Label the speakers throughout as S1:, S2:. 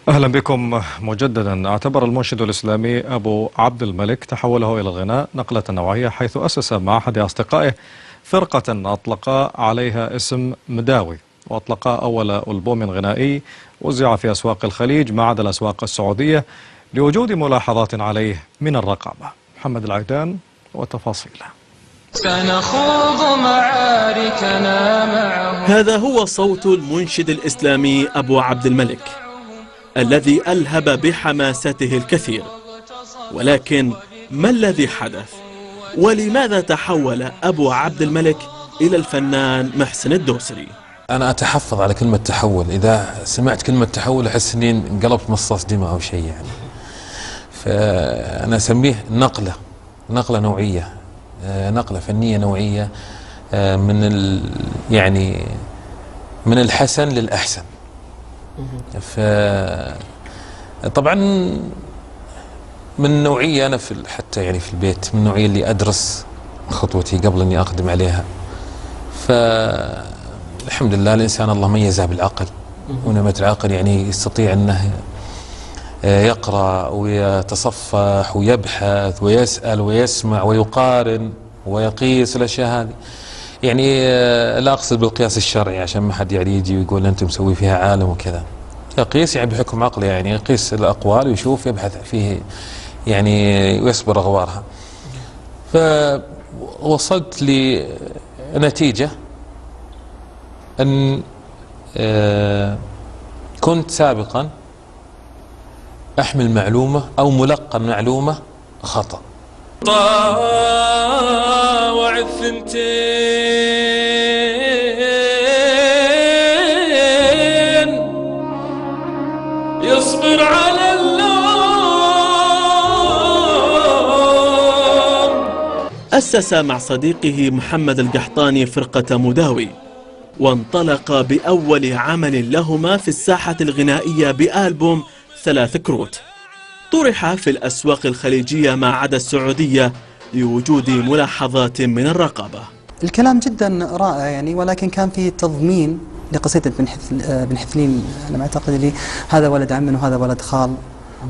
S1: أهلا بكم مجددا. اعتبر المنشد الإسلامي أبو عبد الملك تحوله إلى الغناء نقلة نوعية، حيث أسس مع أحد أصدقائه فرقة أطلق عليها اسم مداوي، وأطلق أول ألبوم غنائي وزع في أسواق الخليج ما عدا الأسواق السعودية لوجود ملاحظات عليه من الرقابة. محمد العيدان وتفاصيله.
S2: سنخوض معاركنا معه.
S3: هذا هو صوت المنشد الإسلامي أبو عبد الملك الذي ألهب بحماسته الكثير، ولكن ما الذي حدث؟ ولماذا تحول أبو عبد الملك إلى الفنان محسن الدوسري؟
S4: أنا أتحفظ على كلمة تحول، إذا سمعت كلمة تحول أحس إني انقلبت مصاص دماء أو شيء يعني. فأنا أسميه نقلة نوعية، نقلة فنية نوعية، يعني من الحسن للأحسن. طبعا من نوعية أنا حتى يعني في البيت من النوعية اللي أدرس خطوتي قبل أني أقدم عليها. فالحمد لله الإنسان الله ميزه بالعقل، ونعمة العقل يعني يستطيع أنه يقرأ ويتصفح ويبحث ويسأل ويسمع ويقارن ويقيس الأشياء هذه. يعني لا أقصد بالقياس الشرعي عشان ما حد يعني يجي ويقول أنت مسوي فيها عالم وكذا. يقيس يعني بحكم عقله، يعني يقيس الأقوال ويشوف يبحث فيه يعني ويصبر أغوارها. فوصلت لنتيجة أن كنت سابقا أحمل معلومة أو ملقن معلومة خطأ.
S3: طاوع الثنتين يصبر على اللوم. أسس مع صديقه محمد القحطاني فرقة مداوي، وانطلق بأول عمل لهما في الساحة الغنائية بألبوم 3 كروت. طرح في الأسواق الخليجية ما عدا السعودية لوجود ملاحظات من الرقابة.
S5: الكلام جدا رائع يعني، ولكن كان في تضمين لقصيدة بن حثلين. أنا أعتقد لي هذا ولد عم وهذا ولد خال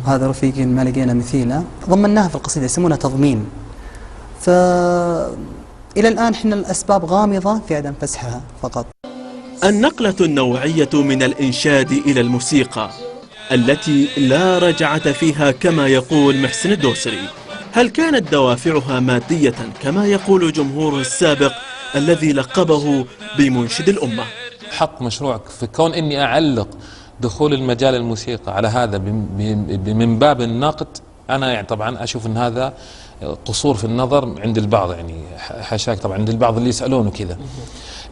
S5: وهذا رفيق ما لقينا مثيله، ضمناها في القصيدة يسمونها تضمين. فإلى الآن احنا الأسباب غامضة في عدم فسحها فقط.
S3: النقلة النوعية من الإنشاد إلى الموسيقى التي لا رجعة فيها كما يقول محسن الدوسري، هل كانت دوافعها مادية كما يقول جمهوره السابق الذي لقبه بمنشد الأمة؟
S4: حط مشروعك في كون إني أعلق دخول المجال الموسيقى على هذا من باب النقد. أنا يعني طبعا أشوف أن هذا قصور في النظر عند البعض، يعني حاشاك طبعا عند البعض اللي يسألونه كذا،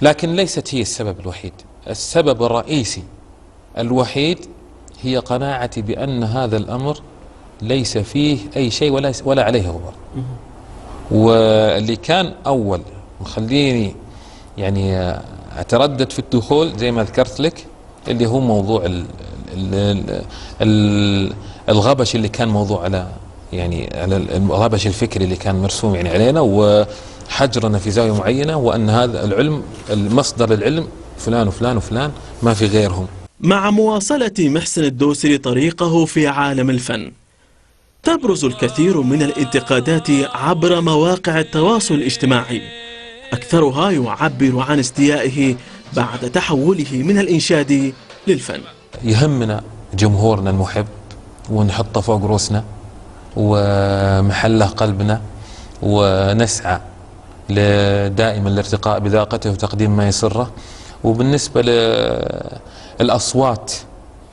S4: لكن ليست هي السبب الوحيد. السبب الرئيسي الوحيد هي قناعتي بأن هذا الأمر ليس فيه أي شيء ولا عليه غبار. واللي كان أول مخليني يعني أتردد في الدخول زي ما ذكرت لك اللي هو موضوع الغبش اللي كان موضوع على الغبش الفكري اللي كان مرسوم يعني علينا، وحجرنا في زاوية معينة، وأن هذا العلم المصدر العلم فلان وفلان وفلان ما في غيرهم.
S3: مع مواصلة محسن الدوسري طريقه في عالم الفن، تبرز الكثير من الانتقادات عبر مواقع التواصل الاجتماعي، أكثرها يعبر عن استيائه بعد تحوله من الإنشاد للفن.
S4: يهمنا جمهورنا المحب ونحطه فوق رؤوسنا ومحله قلبنا، ونسعى دائما الارتقاء بذاقته وتقديم ما يسره. وبالنسبة للأصوات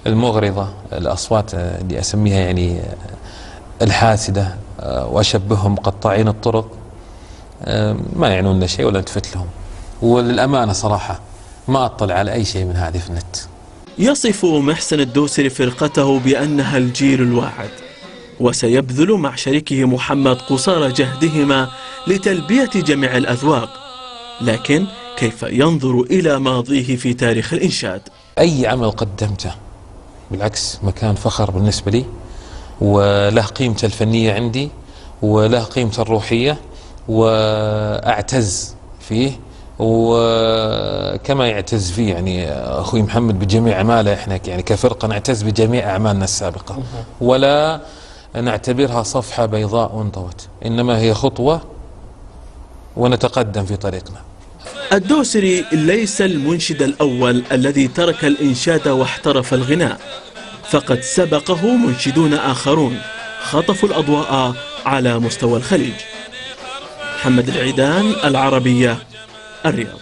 S4: المغرضة، الأصوات اللي أسميها يعني الحاسدة وأشبههم قطاعين الطرق، ما يعنون شيء ولا نلتفت لهم. وللأمانة صراحة ما أطلع على أي شيء من هذه في النت.
S3: يصف محسن الدوسري فرقته بأنها الجيل الواعد، وسيبذل مع شريكه محمد قصارى جهدهما لتلبية جميع الأذواق. لكن كيف ينظر إلى ماضيه في تاريخ الإنشاد؟
S4: أي عمل قدمته بالعكس مكان فخر بالنسبة لي، وله قيمته الفنية عندي وله قيمته الروحية، وأعتز فيه وكما يعتز فيه يعني أخوي محمد بجميع أعماله، إحنا يعني كفرقة نعتز بجميع أعمالنا السابقة، ولا نعتبرها صفحة بيضاء وانطوت، إنما هي خطوة ونتقدم في طريقنا.
S3: الدوسري ليس المنشد الأول الذي ترك الإنشاد واحترف الغناء، فقد سبقه منشدون آخرون خطفوا الأضواء على مستوى الخليج. محمد العيدان، العربية، الرياض.